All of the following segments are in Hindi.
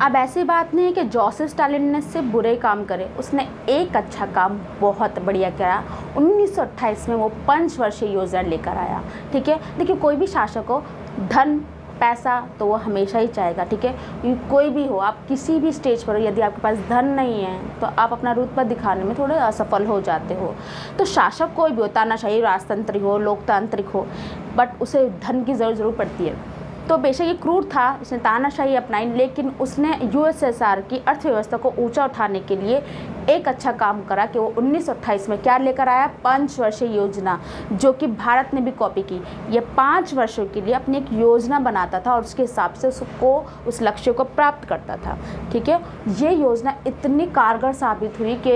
अब ऐसी बात नहीं है कि जोसेफ स्टालिन ने सिर्फ बुरे काम करे, उसने एक अच्छा काम बहुत बढ़िया किया। 1928 में वो पंचवर्षीय योजना लेकर आया। ठीक है, देखिए कोई भी शासक हो, धन पैसा तो वो हमेशा ही चाहेगा। ठीक है, कोई भी हो, आप किसी भी स्टेज पर हो, यदि आपके पास धन नहीं है तो आप अपना रुतबा दिखाने में थोड़े असफल हो जाते हो। तो शासक कोई भी हो, तानाशाही राजतंत्री हो, लोकतांत्रिक हो, बट उसे धन की ज़रूर पड़ती है। तो बेशक ये क्रूर था, इसने तानाशाही अपनाई, लेकिन उसने यूएसएसआर की अर्थव्यवस्था को ऊंचा उठाने के लिए एक अच्छा काम करा कि वो 1928 में क्या लेकर आया, पंचवर्षीय योजना, जो कि भारत ने भी कॉपी की। ये 5 वर्षों के लिए अपनी एक योजना बनाता था और उसके हिसाब से उसको उस लक्ष्य को प्राप्त करता था। ठीक है, ये योजना इतनी कारगर साबित हुई कि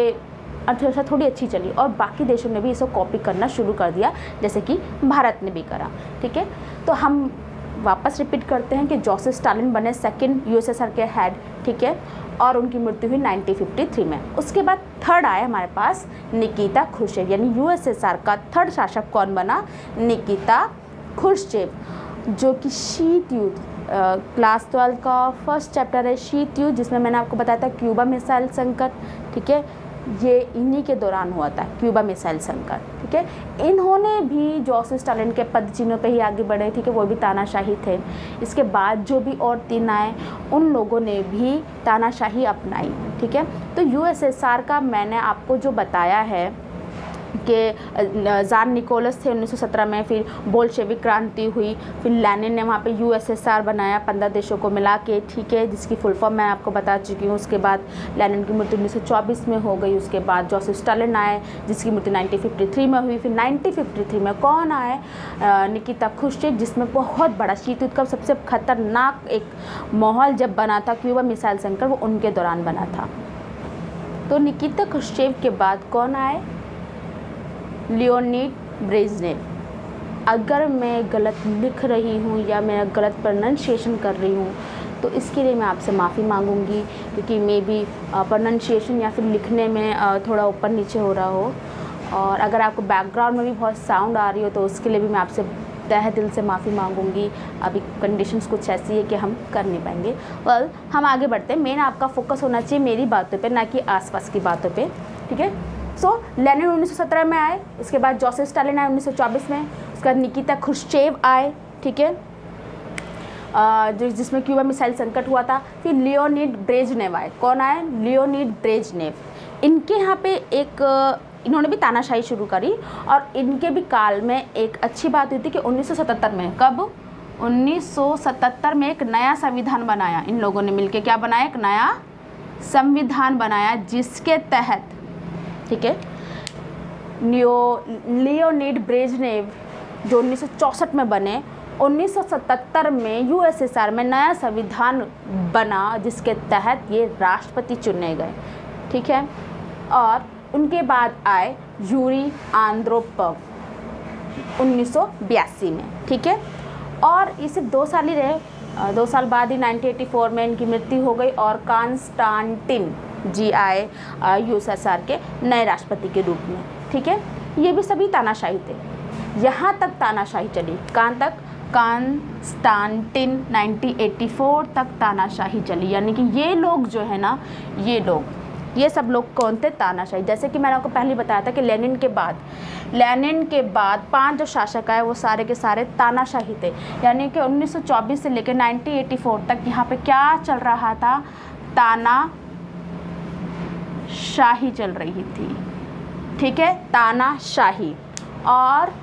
अर्थव्यवस्था थोड़ी अच्छी चली और बाकी देशों ने भी इसे कॉपी करना शुरू कर दिया, जैसे कि भारत ने भी करा। ठीक है, तो हम वापस रिपीट करते हैं कि जोसेफ स्टालिन बने सेकंड यूएसएसआर के हेड। ठीक है, और उनकी मृत्यु हुई 1953 में। उसके बाद थर्ड आए हमारे पास निकिता ख्रुश्चेव, यानी यूएसएसआर का थर्ड शासक कौन बना, निकिता ख्रुश्चेव, जो कि शीत युद्ध, क्लास 12 का फर्स्ट चैप्टर है शीत युद्ध, जिसमें मैंने आपको बताया था क्यूबा मिसाइल संकट। ठीक है, ये इन्हीं के दौरान हुआ था, क्यूबा मिसाइल संकट। ठीक है, इन्होंने भी जोसेफ स्टालिन के पद चिन्हों पे ही आगे बढ़े। ठीक है, वो भी तानाशाही थे। इसके बाद जो भी और 3 आए, उन लोगों ने भी तानाशाही अपनाई। ठीक है, तो यूएसएसआर का मैंने आपको जो बताया है कि ज़ार निकोलस थे 1917 में, फिर बोल्शेविक क्रांति हुई, फिर लेनिन ने वहाँ पे यूएसएसआर बनाया 15 देशों को मिला के। ठीक है, जिसकी फुल फॉर्म मैं आपको बता चुकी हूँ। उसके बाद लेनिन की मृत्यु 1924 में हो गई। उसके बाद जोसेफ स्टालिन आए, जिसकी मृत्यु 1953 में हुई। फिर 1953 में कौन आए, निकिता ख्रुश्चेव, जिसमें बहुत बड़ा शीत युद्ध का सबसे खतरनाक एक माहौल जब बना था, क्यूबा मिसाइल संकट, वो उनके दौरान बना था। तो निकिता ख्रुश्चेव के बाद कौन आए, लियोनिड ब्रेजनेव। अगर मैं गलत लिख रही हूँ या मैं गलत प्रोनाउंसिएशन कर रही हूँ तो इसके लिए मैं आपसे माफ़ी मांगूंगी, क्योंकि मे बी प्रोनाउंसिएशन या फिर लिखने में थोड़ा ऊपर नीचे हो रहा हो। और अगर आपको बैकग्राउंड में भी बहुत साउंड आ रही हो तो उसके लिए भी मैं आपसे तहे दिल से माफ़ी मांगूंगी। अभी कंडीशंस कुछ ऐसी है कि हम कर नहीं पाएंगे। वेल, हम आगे बढ़ते हैं। मेन आपका फोकस होना चाहिए मेरी बातों पे, ना कि आसपास की बातों पे। ठीक है, सो लेनिन 1917 में आए, उसके बाद जोसेफ स्टालिन आए 1924 में, उसके बाद निकिता ख्रुश्चेव आए। ठीक है, जिसमें क्यूबा मिसाइल संकट हुआ था। फिर लियोनिड ब्रेजनेव आए। कौन आए, लियोनिड ब्रेजनेव। इनके यहाँ पे इन्होंने भी तानाशाही शुरू करी और इनके भी काल में एक अच्छी बात हुई थी कि 1977 में, कब, 1977 में एक नया संविधान बनाया। इन लोगों ने मिलकर क्या बनाया, एक नया संविधान बनाया, जिसके तहत, ठीक है, लियोनिड ब्रेजनेव जो 1964 में बने, 1977 में यूएसएसआर में नया संविधान बना, जिसके तहत ये राष्ट्रपति चुने गए। ठीक है, और उनके बाद आए यूरी आंद्रोपव 1982 में। ठीक है, और ये सिर्फ 2 साल ही रहे। 2 साल बाद ही 1984 में इनकी मृत्यु हो गई और कॉन्स्टेंटिन जी आए यूएसएसआर के नए राष्ट्रपति के रूप में। ठीक है, ये भी सभी तानाशाही थे। यहाँ तक तानाशाही चली, कहाँ तक, कॉन्स्टेंटिन 1984 तक तानाशाही चली। यानी कि ये लोग जो है ना, ये सब लोग कौन थे, तानाशाही। जैसे कि मैंने आपको पहले बताया था कि लेनिन के बाद 5 जो शासक आए वो सारे के सारे तानाशाही थे। यानी कि 1924 से लेकर 1984 तक यहाँ पे क्या चल रहा था, तानाशाही चल रही थी। ठीक है, तानाशाही। और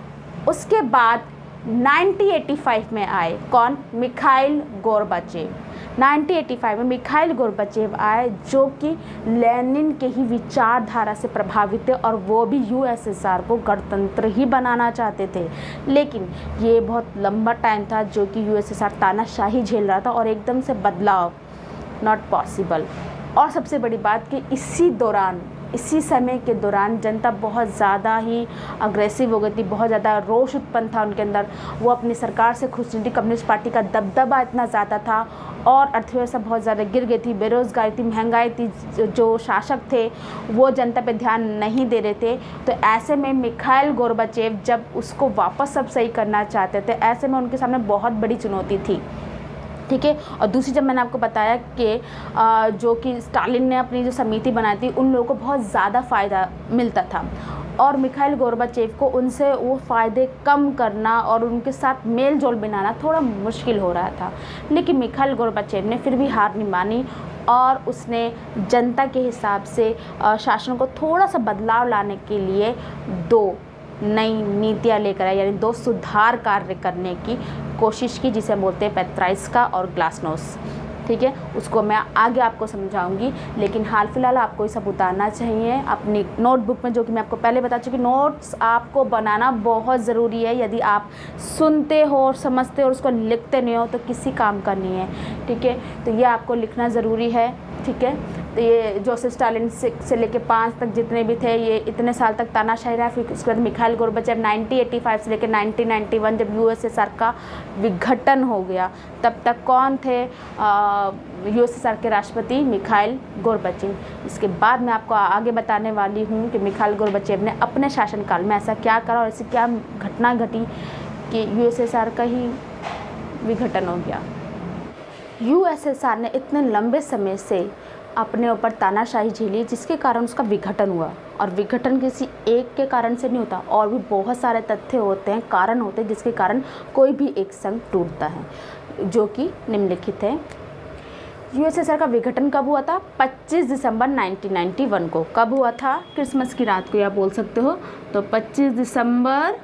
उसके बाद 1985 में आए कौन, मिखाइल गोर्बाचेव। 1985 में मिखाइल गोर्बाचेव आए, जो कि लेनिन के ही विचारधारा से प्रभावित थे और वो भी यूएसएसआर को गणतंत्र ही बनाना चाहते थे। लेकिन ये बहुत लंबा टाइम था जो कि यूएसएसआर तानाशाही झेल रहा था और एकदम से बदलाव नॉट पॉसिबल। और सबसे बड़ी बात कि इसी समय के दौरान जनता बहुत ज़्यादा ही अग्रेसिव हो गई थी, बहुत ज़्यादा रोष उत्पन्न था उनके अंदर। वो अपनी सरकार से खुश नहीं थी, कम्युनिस्ट पार्टी का दबदबा इतना ज़्यादा था और अर्थव्यवस्था बहुत ज़्यादा गिर गई थी, बेरोज़गारी थी, महंगाई थी। जो शासक थे वो जनता पे ध्यान नहीं दे रहे थे। तो ऐसे में मिखाइल गोर्बाचेव जब उसको वापस सब सही करना चाहते थे, ऐसे में उनके सामने बहुत बड़ी चुनौती थी। ठीक है। और दूसरी, जब मैंने आपको बताया कि जो कि स्टालिन ने अपनी जो समिति बनाई थी उन लोगों को बहुत ज़्यादा फ़ायदा मिलता था और मिखाइल गोर्बाचेव को उनसे वो फ़ायदे कम करना और उनके साथ मेल जोल बनाना थोड़ा मुश्किल हो रहा था। लेकिन मिखाइल गोर्बाचेव ने फिर भी हार नहीं मानी और उसने जनता के हिसाब से शासन को थोड़ा सा बदलाव लाने के लिए 2 नई नीतियाँ लेकर आए, यानी 2 सुधार कार्य करने की कोशिश की, जिसे बोलते हैं पेट्राइस्का और ग्लासनोस्ट। ठीक है, उसको मैं आगे आपको समझाऊंगी, लेकिन हाल फिलहाल आपको ये सब उतारना चाहिए अपनी नोटबुक में, जो कि मैं आपको पहले बता चुकी। नोट्स आपको बनाना बहुत ज़रूरी है। यदि आप सुनते हो और समझते हो और उसको लिखते नहीं हो तो किसी काम का नहीं है। ठीक है, तो ये आपको लिखना ज़रूरी है। ठीक है, तो ये जोसेफ स्टालिन से लेके 5 तक जितने भी थे, ये इतने साल तक तानाशाही रहा। फिर उसके बाद मिखाइल गोर्बाचेव 1985 से लेकर 1991 जब यूएसएसआर का विघटन हो गया, तब तक कौन थे यूएसएसआर के राष्ट्रपति? Mikhail Gorbachev. इसके बाद मैं आपको आगे बताने वाली हूँ कि मिखाइल गोर्बाचेव ने अपने शासनकाल में ऐसा क्या करा और ऐसी क्या घटना घटी कि यूएसएसआर का ही विघटन हो गया। यूएसएसआर ने इतने लंबे समय से अपने ऊपर तानाशाही झेली, जिसके कारण उसका विघटन हुआ। और विघटन किसी एक के कारण से नहीं होता, और भी बहुत सारे तथ्य होते हैं, कारण होते हैं, जिसके कारण कोई भी एक संघ टूटता है, जो कि निम्नलिखित है। यूएसएसआर का विघटन कब हुआ था? 25 दिसंबर 1991 को। कब हुआ था? क्रिसमस की रात को, या बोल सकते हो। तो 25 दिसंबर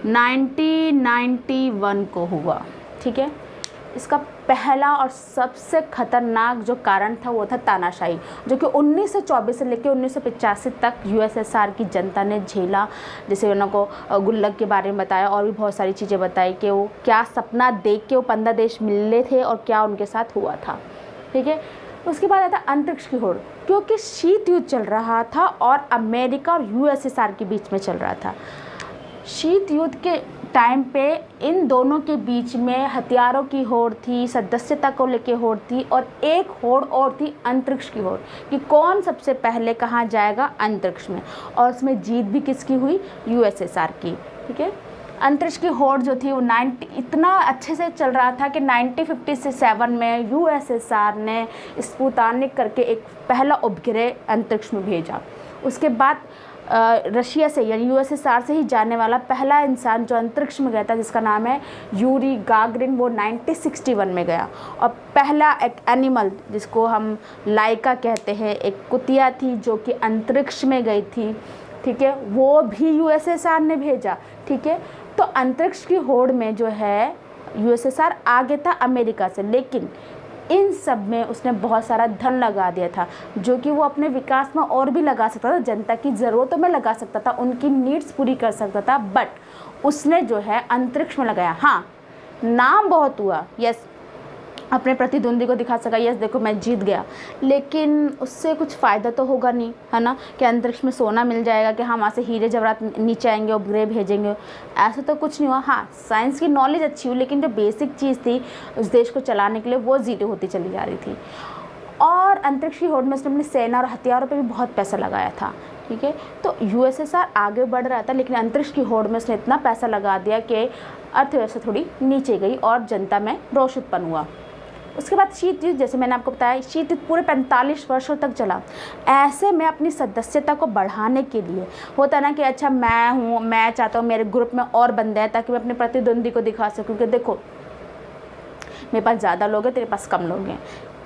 1991 को हुआ। ठीक है, इसका पहला और सबसे खतरनाक जो कारण था वो था तानाशाही, जो कि 1924 से लेकर 1985 तक यूएसएसआर की जनता ने झेला। जैसे उनको गुल्लक के बारे में बताया और भी बहुत सारी चीज़ें बताई कि वो क्या सपना देख के वो 15 देश मिले थे और क्या उनके साथ हुआ था। ठीक है, उसके बाद आता अंतरिक्ष की होड़, क्योंकि शीत युद्ध चल रहा था और अमेरिका और यूएसएसआर के बीच में चल रहा था। शीत युद्ध के टाइम पे इन दोनों के बीच में हथियारों की होड़ थी, सदस्यता को लेके होड़ थी, और एक होड़ और थी अंतरिक्ष की होड़, कि कौन सबसे पहले कहाँ जाएगा अंतरिक्ष में। और उसमें जीत भी किसकी हुई? यूएसएसआर की। ठीक है, अंतरिक्ष की होड़ जो थी वो इतना अच्छे से चल रहा था कि 1957 में यूएसएसआर ने स्पुतनिक करके एक पहला उपग्रह अंतरिक्ष में भेजा। उसके बाद रशिया से, यानी यूएसएसआर से ही जाने वाला पहला इंसान जो अंतरिक्ष में गया था, जिसका नाम है यूरी गागरिन, वो 1961 में गया। और पहला एक एनिमल, जिसको हम लाइका कहते हैं, एक कुतिया थी जो कि अंतरिक्ष में गई थी। ठीक है, वो भी यूएसएसआर ने भेजा। ठीक है, तो अंतरिक्ष की होड़ में जो है यूएसएसआर आगे था अमेरिका से, लेकिन इन सब में उसने बहुत सारा धन लगा दिया था, जो कि वो अपने विकास में और भी लगा सकता था, जनता की ज़रूरतों में लगा सकता था, उनकी नीड्स पूरी कर सकता था, बट उसने जो है अंतरिक्ष में लगाया। हाँ, नाम बहुत हुआ, यस, अपने प्रतिद्वंदी को दिखा सका, यस देखो मैं जीत गया, लेकिन उससे कुछ फ़ायदा तो होगा नहीं, है ना, कि अंतरिक्ष में सोना मिल जाएगा, कि हाँ वहाँ से हीरे जवाहरात नीचे आएंगे, उपग्रह भेजेंगे, ऐसा तो कुछ नहीं हुआ। हाँ, साइंस की नॉलेज अच्छी हुई, लेकिन जो बेसिक चीज़ थी उस देश को चलाने के लिए वो ज़ीरो होती चली जा रही थी। और अंतरिक्ष की होड़ में उसने अपनी सेना और हथियारों पर भी बहुत पैसा लगाया था। ठीक है, तो यूएसएसआर आगे बढ़ रहा था, लेकिन अंतरिक्ष की होड़ में उसने इतना पैसा लगा दिया कि अर्थव्यवस्था थोड़ी नीचे गई और जनता में रोष उत्पन्न हुआ। उसके बाद शीत युद्ध, जैसे मैंने आपको बताया, शीत युद्ध पूरे 45 वर्षों तक चला। ऐसे में अपनी सदस्यता को बढ़ाने के लिए होता ना कि अच्छा मैं चाहता हूँ मेरे ग्रुप में और बंदे हैं, ताकि मैं अपने प्रतिद्वंदी को दिखा सकूँ कि देखो मेरे पास ज़्यादा लोग हैं, तेरे पास कम लोग हैं।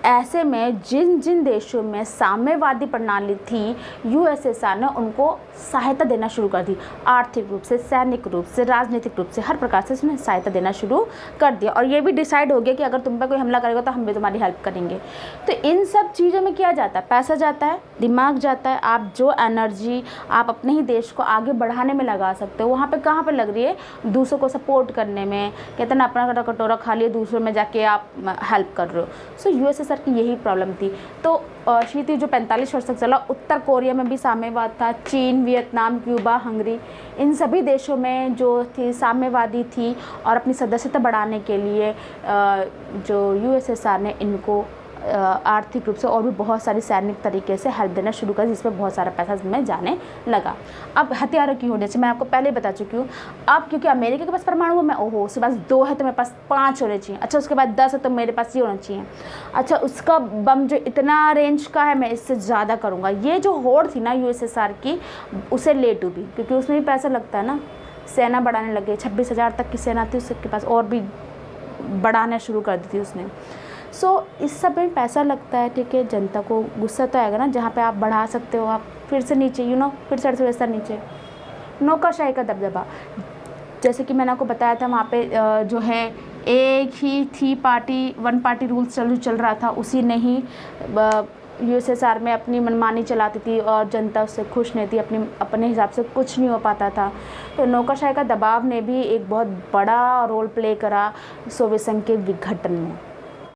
ऐसे में जिन जिन देशों में साम्यवादी प्रणाली थी, यूएसएसआर ने उनको सहायता देना शुरू कर दी, आर्थिक रूप से, सैनिक रूप से, राजनीतिक रूप से, हर प्रकार से उसने सहायता देना शुरू कर दिया। और ये भी डिसाइड हो गया कि अगर तुम पर कोई हमला करेगा तो हम भी तुम्हारी हेल्प करेंगे। तो इन सब चीज़ों में क्या जाता है? पैसा जाता है, दिमाग जाता है। आप जो एनर्जी आप अपने ही देश को आगे बढ़ाने में लगा सकते हो, वहाँ पर कहाँ पर लग रही है? दूसरों को सपोर्ट करने में। कहते हैं ना, अपना कटोरा खा लिए, दूसरों में जाके आप हेल्प कर रहे हो। सो यूएसएसआर की यही प्रॉब्लम थी। तो शीत युद्ध जो 45 वर्ष तक चला, उत्तर कोरिया में भी साम्यवाद था, चीन, वियतनाम, क्यूबा, हंगरी, इन सभी देशों में जो थी साम्यवादी थी, और अपनी सदस्यता बढ़ाने के लिए जो यूएसएसआर ने इनको आर्थिक रूप से और भी बहुत सारी सैनिक तरीके से हेल्प देना शुरू कर, जिसमें बहुत सारा पैसा इसमें जाने लगा। अब हथियारों की हो, जैसे मैं आपको पहले बता चुकी हूँ। अब क्योंकि अमेरिका के पास परमाणु बम है, ओहो उसके पास 2 है तो मेरे पास 5 होने चाहिए। अच्छा उसके बाद 10 है तो मेरे पास ये होना चाहिए। अच्छा उसका बम जो इतना रेंज का है मैं इससे ज़्यादा करूँगा। ये जो होड़ थी ना यूएसएसआर की, उसे ले डूबी, क्योंकि उसमें भी पैसा लगता है ना। सेना बढ़ाने लगे, 26,000 तक की सेना थी उसके पास, और भी बढ़ाना शुरू कर दी थी उसने। सो इस सब में पैसा लगता है, ठीक है। जनता को गुस्सा तो आएगा ना, जहाँ पे आप बढ़ा सकते हो आप फिर से नीचे, फिर से अर्थव्यवस्था नीचे। नौकरशाही का दबदबा, जैसे कि मैंने आपको बताया था, वहाँ पे जो है एक ही थी पार्टी, वन पार्टी रूल्स चल रहा था। उसी ने ही यूएसएसआर में अपनी मनमानी चलाती थी और जनता उससे खुश नहीं थी, अपने हिसाब से कुछ नहीं हो पाता था। तो नौकरशाही का दबाव ने भी एक बहुत बड़ा रोल प्ले करा सोवियत संघ के विघटन में।